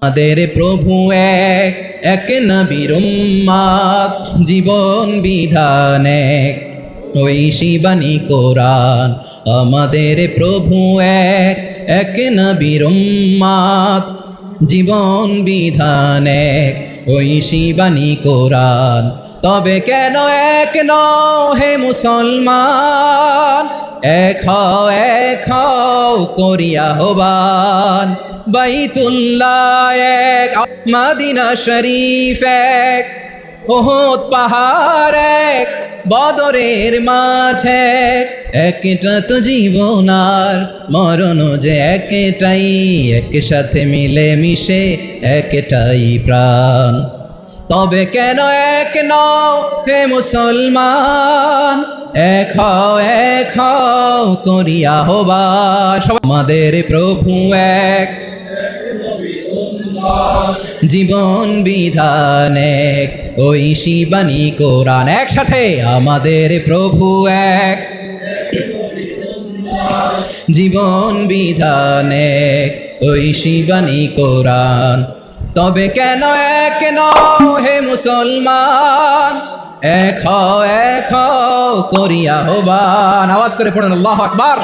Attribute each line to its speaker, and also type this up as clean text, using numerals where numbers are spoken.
Speaker 1: আমাদের প্রভু এক, এক নবীর উম্মত, জীবন বিধান এক, ওই শিবানী কোরআন। আমাদের প্রভু এক, এক নবীর উম্মত, জীবন বিধান এক, ওই শিবানী কোরআন। তবে কেন এক নও হে মুসলমান, এক হও করিয়া আহ্বান। বাইতুল্লাহ এক, মদিনা শরীফ এক, উহুদ পাহাড় এক, বদরের মাঠ এক। একটা তো জীবন আর মরণ যে একটাই, একসাথে মিলে মিশে একটাই প্রাণ। তবে কেন এক নও হে মুসলমান, এক হও করিয়া আহ্বান। আমাদের প্রভু এক, জীবন বিধান এক, ওই শিবানী কোরআন। একসাথে আমাদের প্রভু এক, জীবন বিধান এক, ওই শিবানী কোরআন। তবে কেন এক নও হে মুসলমান, এক হও করিয়া আহ্বান। আওয়াজ করে পড়ুন আল্লাহু আকবার।